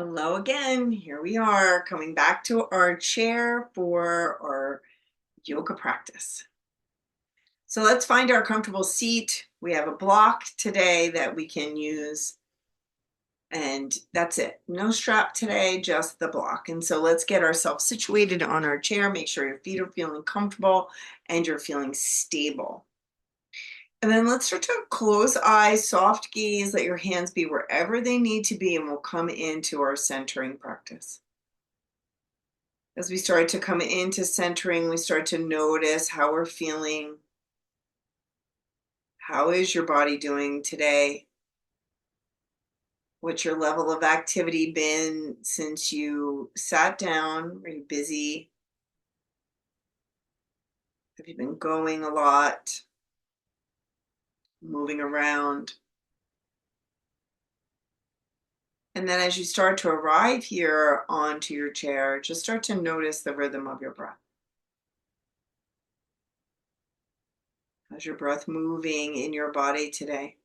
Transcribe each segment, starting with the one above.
Hello again. Here we are coming back to our chair for our yoga practice. So let's find our comfortable seat. We have a block today that we can use, and that's it. No strap today, just the block. And so let's get ourselves situated on our chair. Make sure your feet are feeling comfortable and you're feeling stable. And then let's start to close eyes, soft gaze, let your hands be wherever they need to be, and we'll come into our centering practice. As we start to come into centering, we start to notice how we're feeling. How is your body doing today? What's your level of activity been since you sat down? Are you busy? Have you been going a lot, moving around? And then as you start to arrive here onto your chair, just start to notice the rhythm of your breath. How's your breath moving in your body today?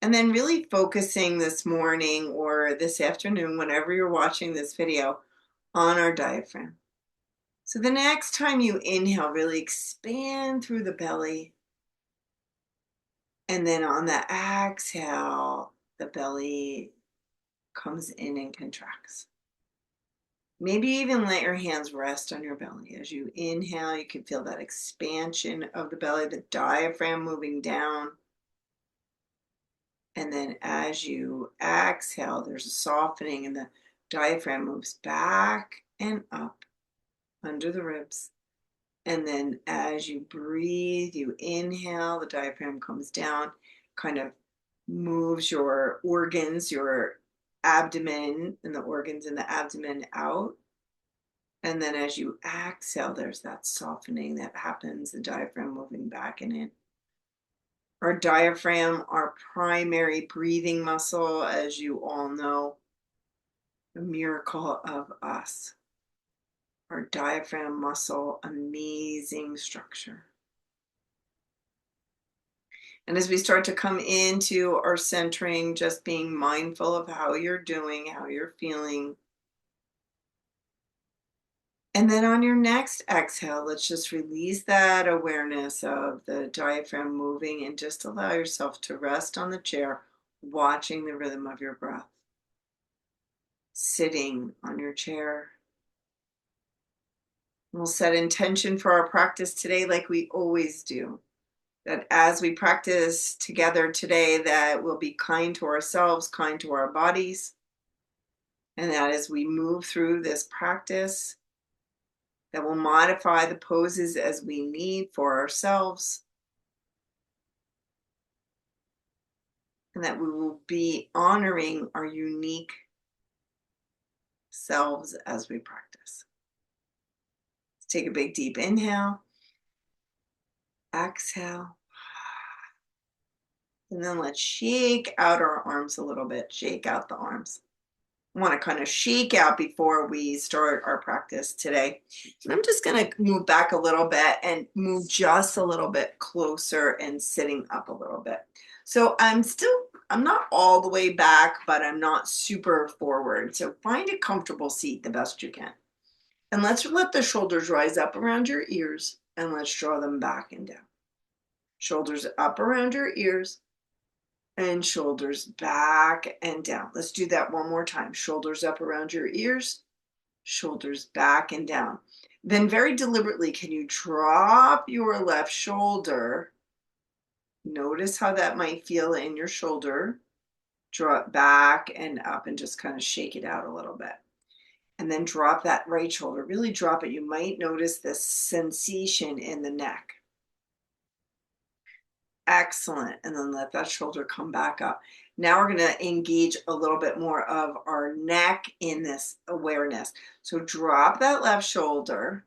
And then really focusing this morning or this afternoon, whenever you're watching this video, on our diaphragm. So the next time you inhale, really expand through the belly. And then on the exhale, the belly comes in and contracts. Maybe even let your hands rest on your belly. As you inhale, you can feel that expansion of the belly, the diaphragm moving down. And then as you exhale, there's a softening and the diaphragm moves back and up under the ribs. And then as you breathe, you inhale, the diaphragm comes down, kind of moves your organs, your abdomen and the organs in the abdomen out. And then as you exhale, there's that softening that happens, the diaphragm moving back and in. Our diaphragm, our primary breathing muscle, as you all know, the miracle of us. Our diaphragm muscle, amazing structure. And as we start to come into our centering, just being mindful of how you're doing, how you're feeling. And then on your next exhale, let's just release that awareness of the diaphragm moving and just allow yourself to rest on the chair, watching the rhythm of your breath. Sitting on your chair. We'll set intention for our practice today like we always do. That as we practice together today, that we'll be kind to ourselves, kind to our bodies. And that as we move through this practice, that we'll modify the poses as we need for ourselves. And that we will be honoring our unique selves as we practice. Let's take a big deep inhale. Exhale. And then let's shake out our arms a little bit. Shake out the arms. I want to kind of shake out before we start our practice today. And I'm just going to move back a little bit and move just a little bit closer and sitting up a little bit. So I'm not all the way back, but I'm not super forward. So find a comfortable seat the best you can. And let's let the shoulders rise up around your ears and let's draw them back and down. Shoulders up around your ears and shoulders back and down. Let's do that one more time. Shoulders up around your ears, shoulders back and down. Then very deliberately, can you drop your left shoulder? Notice how that might feel in your shoulder. Draw it back and up and just kind of shake it out a little bit. And then drop that right shoulder. Really drop it. You might notice this sensation in the neck. Excellent. And then let that shoulder come back up. Now we're going to engage a little bit more of our neck in this awareness. So drop that left shoulder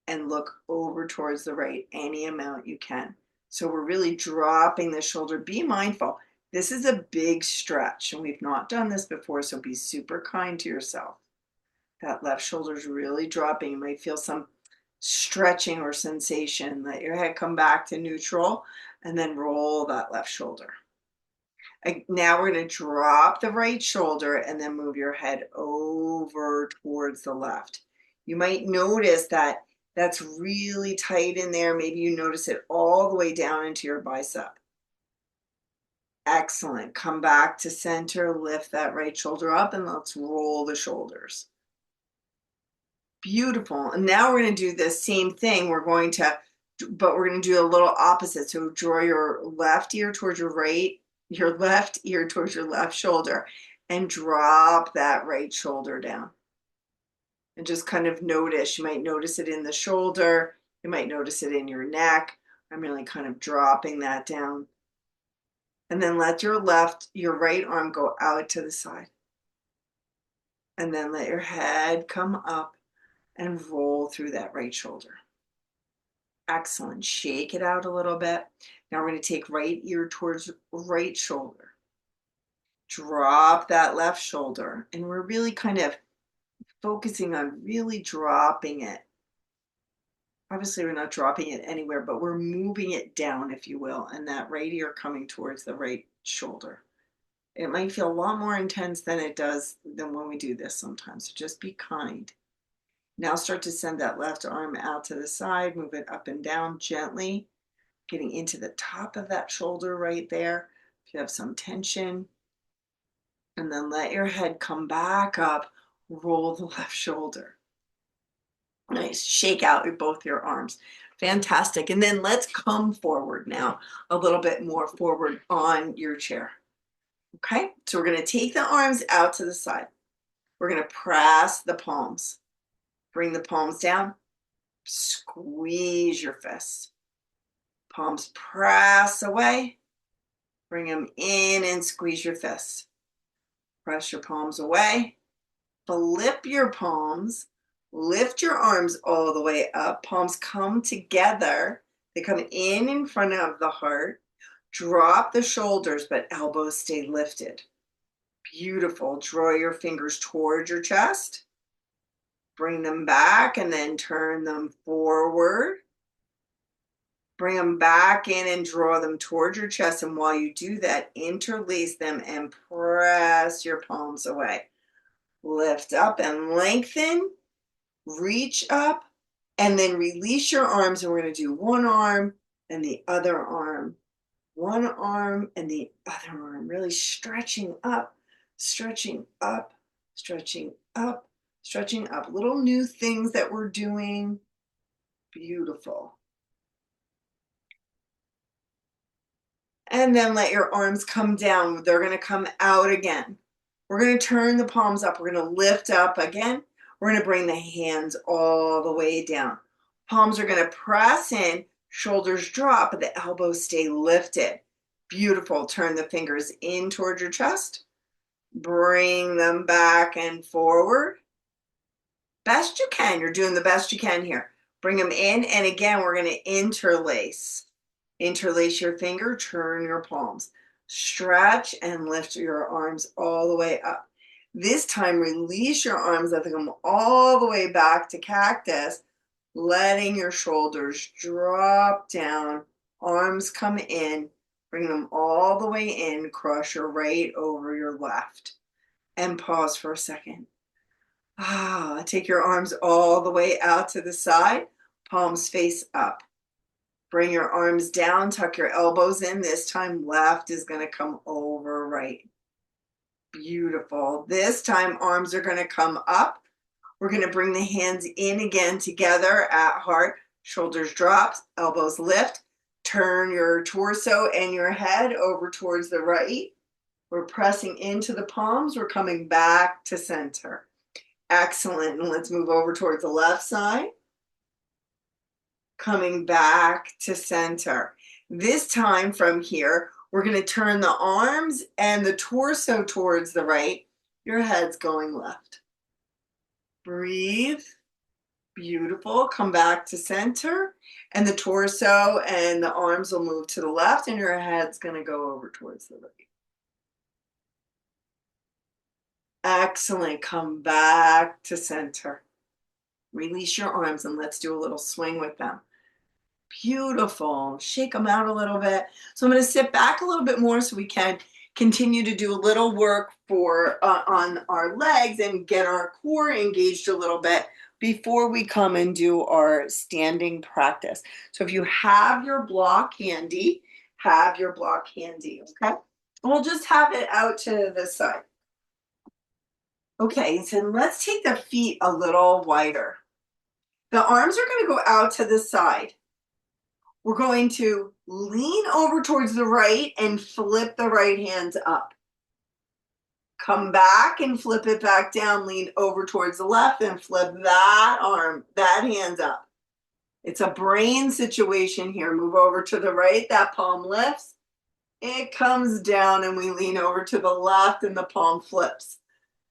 and look over towards the right, any amount you can. So we're really dropping the shoulder. Be mindful. This is a big stretch and we've not done this before, so be super kind to yourself. That left shoulder is really dropping. You might feel some stretching or sensation. Let your head come back to neutral and then roll that left shoulder. Now we're going to drop the right shoulder and then move your head over towards the left. You might notice that that's really tight in there. Maybe you notice it all the way down into your bicep. Excellent. Come back to center, lift that right shoulder up, and let's roll the shoulders. Beautiful. And now we're going to do the same thing. But we're going to do a little opposite. So draw your left ear towards your right, your left ear towards your left shoulder, and drop that right shoulder down. And just kind of notice. You might notice it in the shoulder. You might notice it in your neck. I'm really kind of dropping that down. And then let your right arm go out to the side. And then let your head come up and roll through that right shoulder. Excellent. Shake it out a little bit. Now we're going to take right ear towards right shoulder. Drop that left shoulder. And we're really kind of focusing on really dropping it. Obviously, we're not dropping it anywhere, but we're moving it down, if you will, and that right ear coming towards the right shoulder. It might feel a lot more intense than it does than when we do this sometimes. So just be kind. Now start to send that left arm out to the side, move it up and down gently, getting into the top of that shoulder right there. If you have some tension, and then let your head come back up, roll the left shoulder. Nice. Shake out both your arms. Fantastic. And then let's come forward now, a little bit more forward on your chair. Okay, so we're going to take the arms out to the side. We're going to press the palms. Bring the palms down. Squeeze your fists. Palms press away. Bring them in and squeeze your fists. Press your palms away. Flip your palms. Lift your arms all the way up. Palms come together. They come in front of the heart. Drop the shoulders, but elbows stay lifted. Beautiful. Draw your fingers towards your chest. Bring them back and then turn them forward. Bring them back in and draw them towards your chest. And while you do that, interlace them and press your palms away. Lift up and lengthen. Reach up and then release your arms. And we're going to do one arm and the other arm. One arm and the other arm. Really stretching up, stretching up, stretching up, stretching up. Little new things that we're doing. Beautiful. And then let your arms come down. They're going to come out again. We're going to turn the palms up. We're going to lift up again. We're going to bring the hands all the way down. Palms are going to press in, shoulders drop, but the elbows stay lifted. Beautiful. Turn the fingers in towards your chest. Bring them back and forward. Best you can. You're doing the best you can here. Bring them in, and again, we're going to interlace. Interlace your finger, turn your palms. Stretch and lift your arms all the way up. This time, release your arms, let them come all the way back to cactus, letting your shoulders drop down, arms come in, bring them all the way in, cross your right over your left, and pause for a second. Take your arms all the way out to the side, palms face up. Bring your arms down, tuck your elbows in. This time, left is going to come over right. Beautiful. This time, arms are going to come up. We're going to bring the hands in again together at heart. Shoulders drop, elbows lift. Turn your torso and your head over towards the right. We're pressing into the palms. We're coming back to center. Excellent. And let's move over towards the left side. Coming back to center. This time from here, we're going to turn the arms and the torso towards the right. Your head's going left. Breathe. Beautiful. Come back to center. And the torso and the arms will move to the left, and your head's going to go over towards the right. Excellent. Come back to center. Release your arms and let's do a little swing with them. Beautiful. Shake them out a little bit. So I'm going to sit back a little bit more so we can continue to do a little work for on our legs and get our core engaged a little bit before we come and do our standing practice. So if you have your block handy, have your block handy, okay? We'll just have it out to the side. Okay, so let's take the feet a little wider. The arms are going to go out to the side. We're going to lean over towards the right and flip the right hand up. Come back and flip it back down, lean over towards the left and flip that arm, that hand up. It's a brain situation here. Move over to the right, that palm lifts. It comes down and we lean over to the left and the palm flips.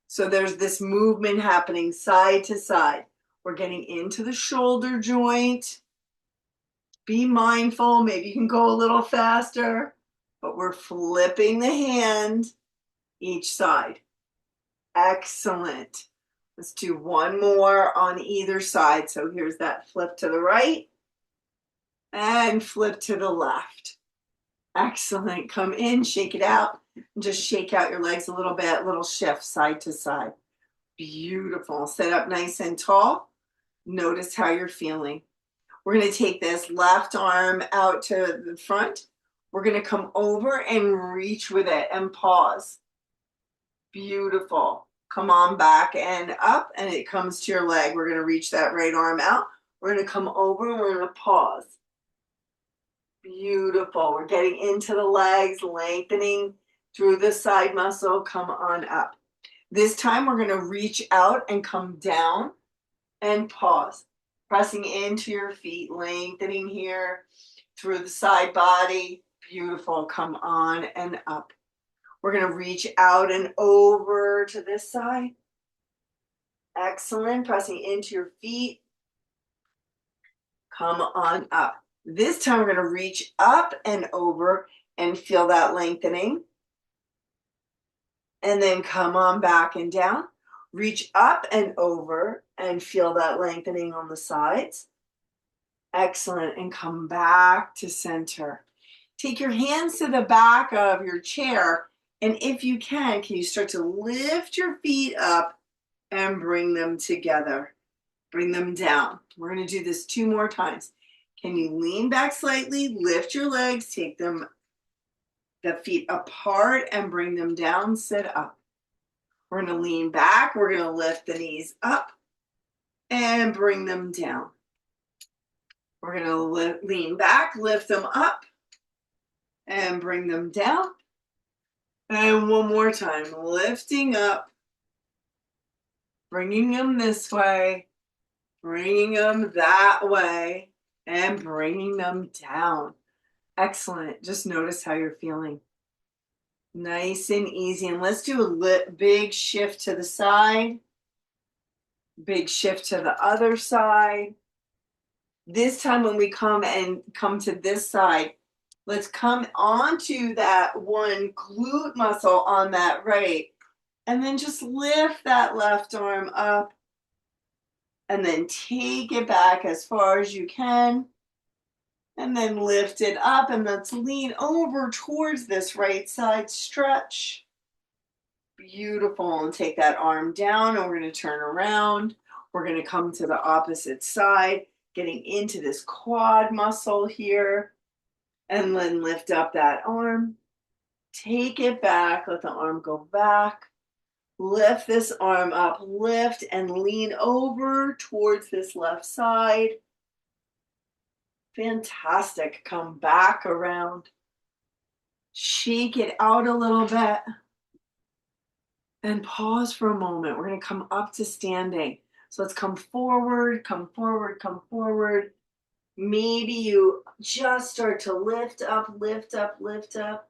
So there's this movement happening side to side. We're getting into the shoulder joint. Be mindful, maybe you can go a little faster, but we're flipping the hand each side. Excellent. Let's do one more on either side. So here's that flip to the right and flip to the left. Excellent. Come in, shake it out, and just shake out your legs a little bit, little shift side to side. Beautiful. Sit up nice and tall. Notice how you're feeling. We're going to take this left arm out to the front. We're going to come over and reach with it and pause. Beautiful. Come on back and up, and it comes to your leg. We're going to reach that right arm out. We're going to come over and we're going to pause. Beautiful. We're getting into the legs, lengthening through the side muscle. Come on up. This time we're going to reach out and come down and pause. Pressing into your feet, lengthening here through the side body. Beautiful. Come on and up. We're going to reach out and over to this side. Excellent. Pressing into your feet. Come on up. This time we're going to reach up and over and feel that lengthening. And then come on back and down. Reach up and over and feel that lengthening on the sides. Excellent. And come back to center. Take your hands to the back of your chair. And if you can you start to lift your feet up and bring them together? Bring them down. We're going to do this 2 more times. Can you lean back slightly, lift your legs, take them, the feet apart and bring them down, sit up. We're going to lean back. We're going to lift the knees up and bring them down. We're going to lean back, lift them up and bring them down. And one more time, lifting up, bringing them this way, bringing them that way, and bringing them down. Excellent. Just notice how you're feeling. Nice and easy. And let's do a big shift to the side. Big shift to the other side. This time when we come to this side, let's come onto that one glute muscle on that right. And then just lift that left arm up. And then take it back as far as you can. And then lift it up. And let's lean over towards this right side stretch. Beautiful. And take that arm down. And we're going to turn around. We're going to come to the opposite side, getting into this quad muscle here. And then lift up that arm. Take it back. Let the arm go back. Lift this arm up, lift and lean over towards this left side. Fantastic. Come back around. Shake it out a little bit. And pause for a moment. We're going to come up to standing. So let's come forward, come forward, come forward. Maybe you just start to lift up, lift up, lift up.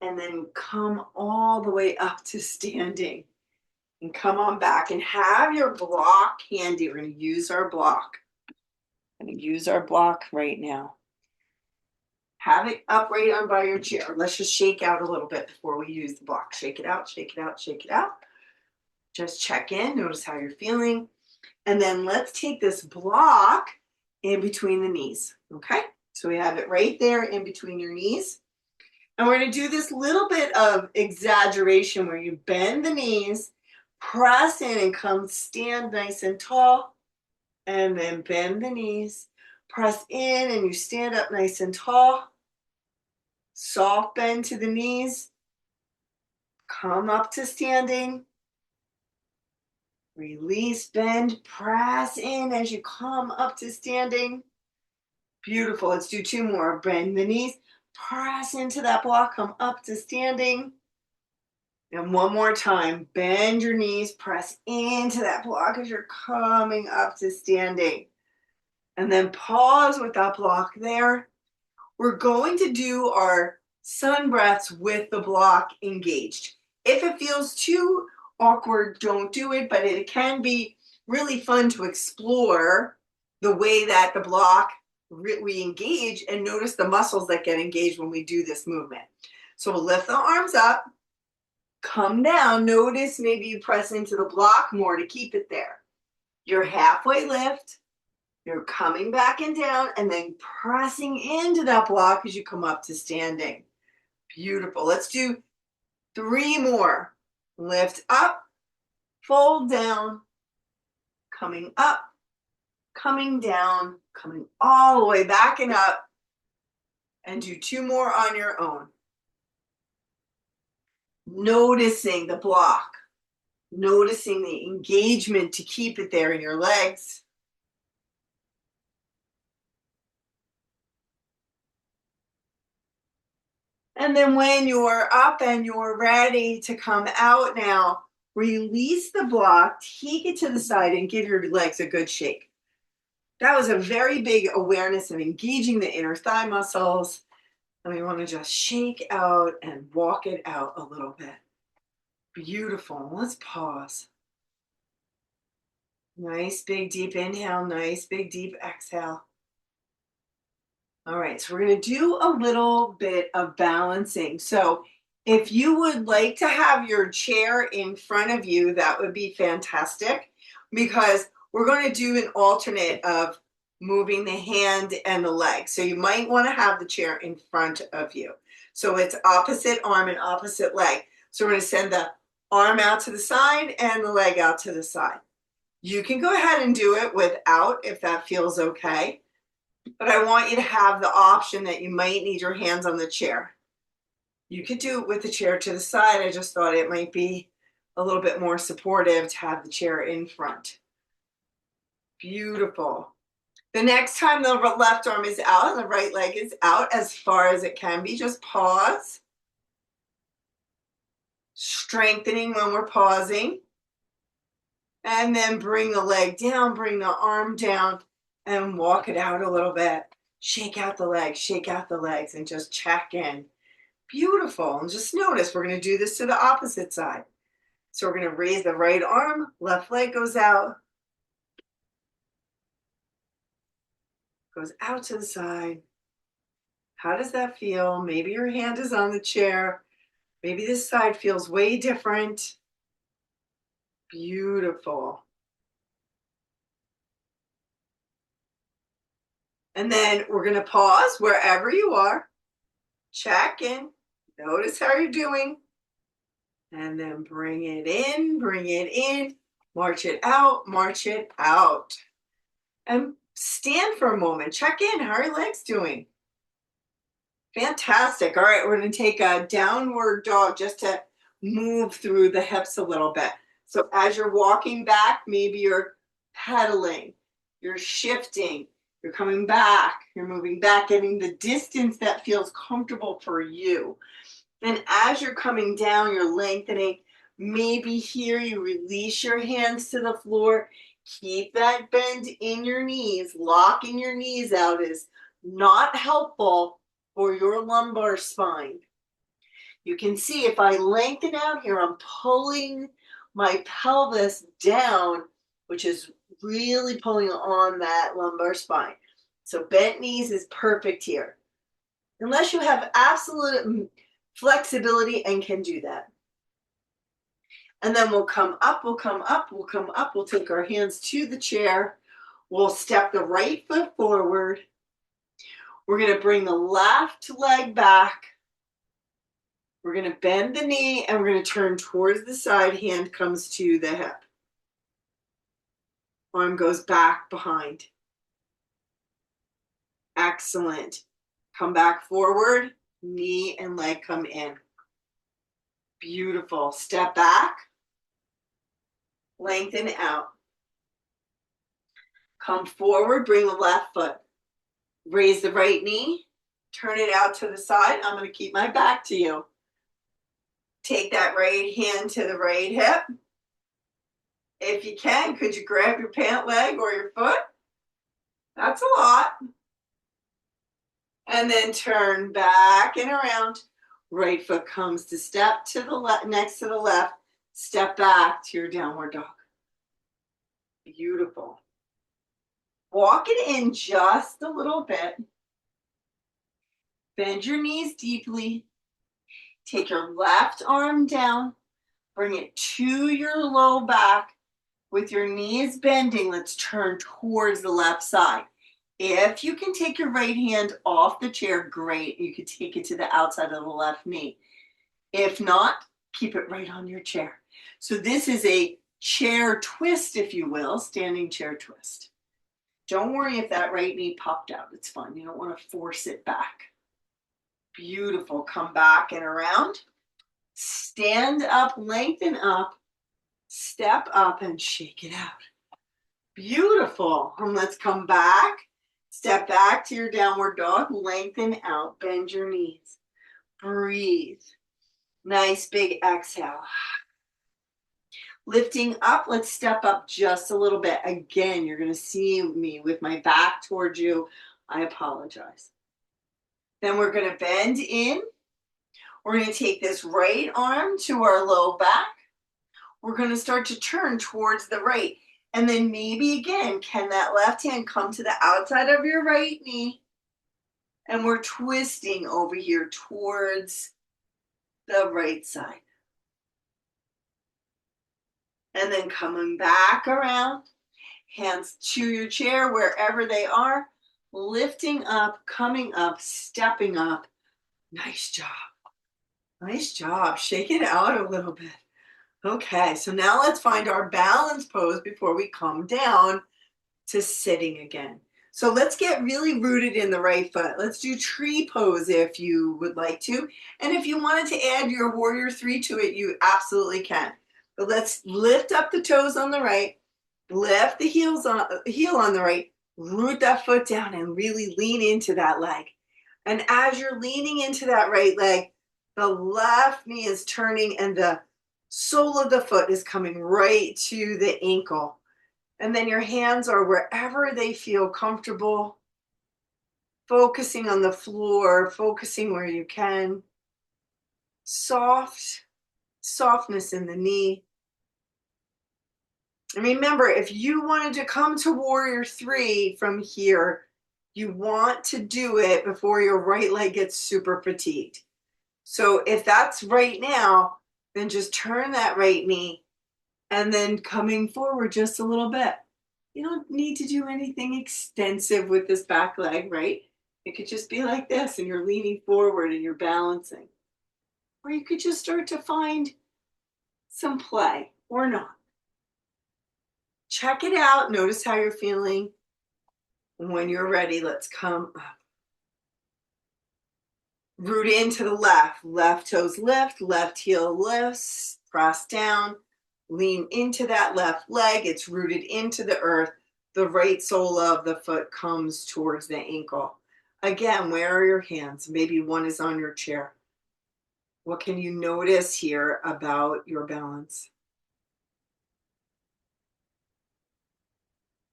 And then come all the way up to standing. And come on back and have your block handy. We're going to use our block. I'm going to use our block right now. Have it up right on by your chair. Let's just shake out a little bit before we use the block. Shake it out, shake it out, shake it out. Just check in. Notice how you're feeling. And then let's take this block in between the knees. Okay? So we have it right there in between your knees. And we're going to do this little bit of exaggeration where you bend the knees, press in and come stand nice and tall, and then bend the knees, press in and you stand up nice and tall. Soft bend to the knees, come up to standing, release, bend, press in as you come up to standing. Beautiful. Let's do two more. Bend the knees, press into that block, come up to standing. And one more time, bend your knees, press into that block as you're coming up to standing. And then pause with that block there. We're going to do our sun breaths with the block engaged. If it feels too awkward, don't do it, but it can be really fun to explore the way that the block we engage and notice the muscles that get engaged when we do this movement. So we'll lift the arms up, come down, notice maybe you press into the block more to keep it there. Your halfway lift, you're coming back and down and then pressing into that block as you come up to standing. Beautiful. Let's do three more. Lift up, fold down, coming up, coming down, coming all the way back and up, and do two more on your own. Noticing the block, noticing the engagement to keep it there in your legs. And then when you're up and you're ready to come out now, release the block, take it to the side, and give your legs a good shake. That was a very big awareness of engaging the inner thigh muscles. And we want to just shake out and walk it out a little bit. Beautiful. Let's pause. Nice big deep inhale, nice big deep exhale. All right, so we're going to do a little bit of balancing. So if you would like to have your chair in front of you, that would be fantastic, because we're going to do an alternate of moving the hand and the leg. So you might want to have the chair in front of you. So it's opposite arm and opposite leg. So we're going to send the arm out to the side and the leg out to the side. You can go ahead and do it without if that feels okay. But I want you to have the option that you might need your hands on the chair. You could do it with the chair to the side. I just thought it might be a little bit more supportive to have the chair in front. Beautiful. The next time the left arm is out and the right leg is out as far as it can be, just pause. Strengthening when we're pausing. And then bring the leg down, bring the arm down, and walk it out a little bit. Shake out the legs, and just check in. Beautiful. And just notice we're going to do this to the opposite side. So we're going to raise the right arm, left leg goes out to the side. How does that feel? Maybe your hand is on the chair. Maybe this side feels way different. Beautiful. And then we're going to pause wherever you are. Check in. Notice how you're doing. And then bring it in, march it out. And stand for a moment. Check in. How are your legs doing? Fantastic. All right, we're going to take a downward dog just to move through the hips a little bit. So as you're walking back, maybe you're pedaling, you're shifting, you're coming back, you're moving back, getting the distance that feels comfortable for you. And as you're coming down, you're lengthening. Maybe here you release your hands to the floor. Keep that bend in your knees. Locking your knees out is not helpful for your lumbar spine. You can see if I lengthen out here, I'm pulling my pelvis down, which is really pulling on that lumbar spine. So bent knees is perfect here. Unless you have absolute flexibility and can do that. And then we'll come up, we'll take our hands to the chair. We'll step the right foot forward. We're going to bring the left leg back. We're going to bend the knee and we're going to turn towards the side. Hand comes to the hip. Arm goes back behind. Excellent. Come back forward. Knee and leg come in. Beautiful. Step back. Lengthen out. Come forward. Bring the left foot. Raise the right knee. Turn it out to the side. I'm going to keep my back to you. Take that right hand to the right hip. If you can, could you grab your pant leg or your foot? That's a lot. And then turn back and around. Right foot comes to step to the left, next to the left. Step back to your downward dog. Beautiful. Walk it in just a little bit. Bend your knees deeply. Take your left arm down. Bring it to your low back. With your knees bending, let's turn towards the left side. If you can take your right hand off the chair, great. You could take it to the outside of the left knee. If not, keep it right on your chair. So this is a chair twist, if you will, standing chair twist. Don't worry if that right knee popped out. It's fine. You don't want to force it back. Beautiful. Come back and around. Stand up, lengthen up. Step up and shake it out. Beautiful. And let's come back. Step back to your downward dog. Lengthen out. Bend your knees. Breathe. Nice big exhale. Lifting up. Let's step up just a little bit. Again, you're going to see me with my back towards you. I apologize. Then we're going to bend in. We're going to take this right arm to our low back. We're going to start to turn towards the right. And then maybe again, can that left hand come to the outside of your right knee? And we're twisting over here towards the right side. And then coming back around, hands to your chair wherever they are, lifting up, coming up, stepping up. Nice job. Nice job. Shake it out a little bit. Okay, so now let's find our balance pose before we come down to sitting again. So let's get really rooted in the right foot. Let's do tree pose if you would like to. And if you wanted to add your warrior three to it, you absolutely can. But let's lift up the toes on the right, lift the heel on the right, root that foot down and really lean into that leg. And as you're leaning into that right leg, the left knee is turning and the sole of the foot is coming right to the ankle. And then your hands are wherever they feel comfortable, focusing on the floor, focusing where you can. Softness in the knee. And remember, if you wanted to come to warrior three from here, you want to do it before your right leg gets super fatigued. So if that's right now, then just turn that right knee and then coming forward just a little bit. You don't need to do anything extensive with this back leg, right? It could just be like this and you're leaning forward and you're balancing. Or you could just start to find some play or not. Check it out. Notice how you're feeling. When you're ready, let's come up. Root into the left. Left toes lift, left heel lifts, press down, lean into that left leg. It's rooted into the earth. The right sole of the foot comes towards the ankle. Again, where are your hands? Maybe one is on your chair. What can you notice here about your balance?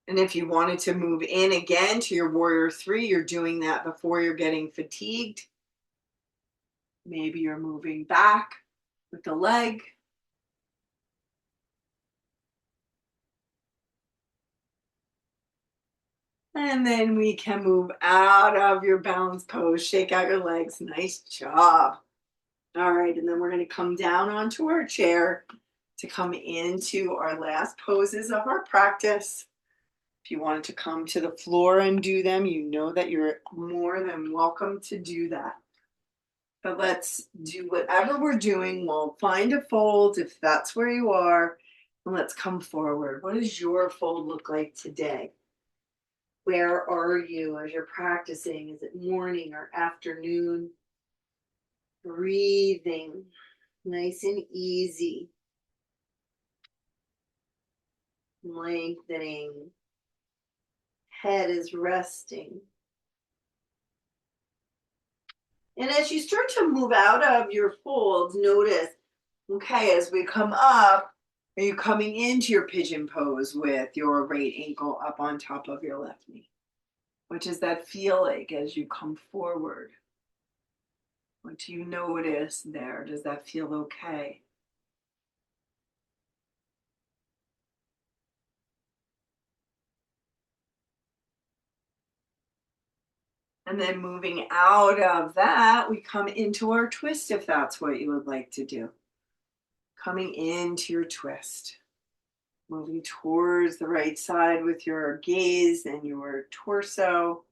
And if you wanted to move in again to your warrior three, you're doing that before you're getting fatigued. Maybe you're moving back with the leg. And then we can move out of your balance pose, shake out your legs. Nice job. All right, and then we're going to come down onto our chair to come into our last poses of our practice. If you wanted to come to the floor and do them, you know that you're more than welcome to do that. But let's do whatever we're doing. We'll find a fold if that's where you are. And let's come forward. What does your fold look like today? Where are you as you're practicing? Is it morning or afternoon? Breathing nice and easy, lengthening. Head is resting. And as you start to move out of your folds, notice, okay, as we come up, are you coming into your pigeon pose with your right ankle up on top of your left knee? What does that feel like as you come forward? What do you notice there? Does that feel okay? And then moving out of that, we come into our twist if that's what you would like to do. Coming into your twist. Moving towards the right side with your gaze and your torso.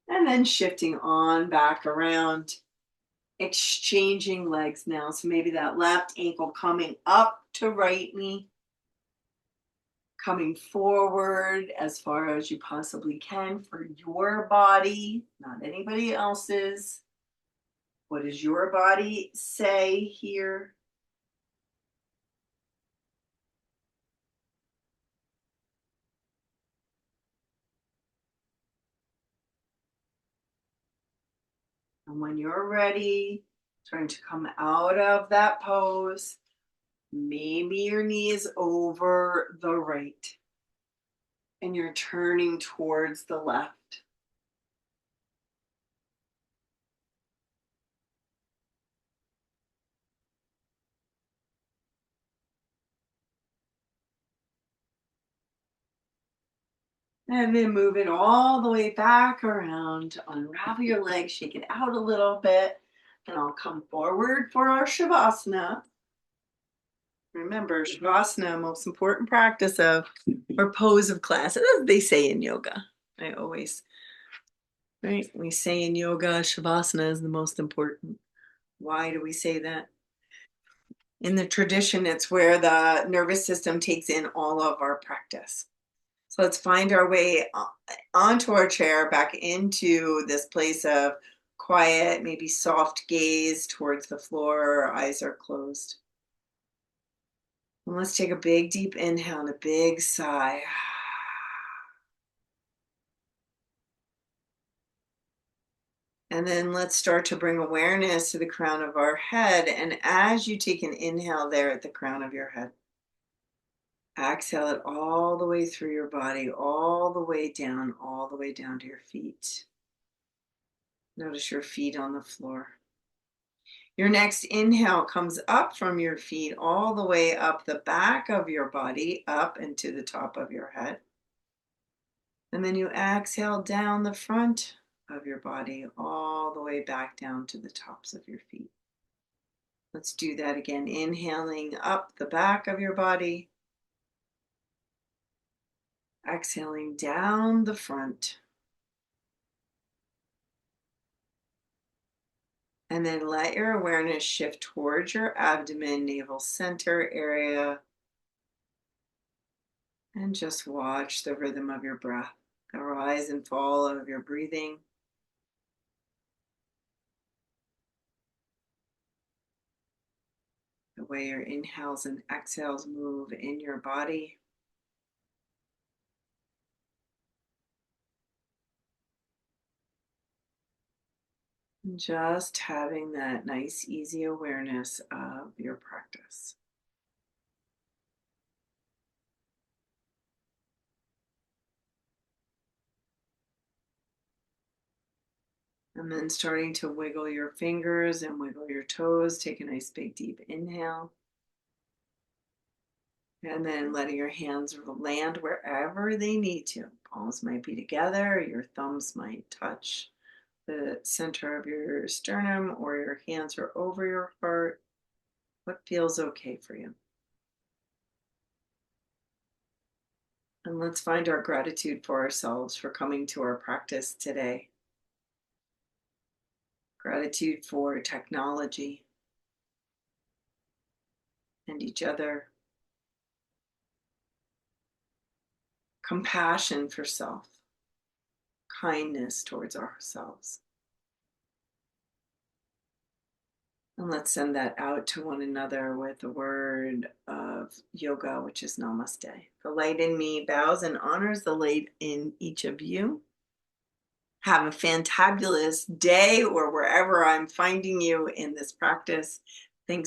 And then shifting on back around, exchanging legs now. So maybe that left ankle coming up to right knee, coming forward as far as you possibly can for your body, not anybody else's. What does your body say here? And when you're ready, starting to come out of that pose, maybe your knee is over the right and you're turning towards the left. And then move it all the way back around. Unravel your legs, shake it out a little bit. And I'll come forward for our Shavasana. Remember, Shavasana, most important practice of or pose of class, as they say in yoga. I always, right? We say in yoga, Shavasana is the most important. Why do we say that? In the tradition, it's where the nervous system takes in all of our practice. So let's find our way onto our chair, back into this place of quiet, maybe soft gaze towards the floor. Our eyes are closed. And let's take a big, deep inhale and a big sigh. And then let's start to bring awareness to the crown of our head. And as you take an inhale there at the crown of your head, exhale it all the way through your body, all the way down to your feet. Notice your feet on the floor. Your next inhale comes up from your feet all the way up the back of your body, up into the top of your head. And then you exhale down the front of your body, all the way back down to the tops of your feet. Let's do that again. Inhaling up the back of your body, exhaling down the front. And then let your awareness shift towards your abdomen, navel center area. And just watch the rhythm of your breath, the rise and fall of your breathing. The way your inhales and exhales move in your body. And just having that nice, easy awareness of your practice. And then starting to wiggle your fingers and wiggle your toes. Take a nice, big, deep inhale. And then letting your hands land wherever they need to. Palms might be together, your thumbs might touch the center of your sternum, or your hands are over your heart. What feels okay for you? And let's find our gratitude for ourselves for coming to our practice today. Gratitude for technology and each other. Compassion for self. Kindness towards ourselves. And let's send that out to one another with the word of yoga, which is namaste. The light in me bows and honors the light in each of you. Have a fantabulous day or wherever I'm finding you in this practice. Thanks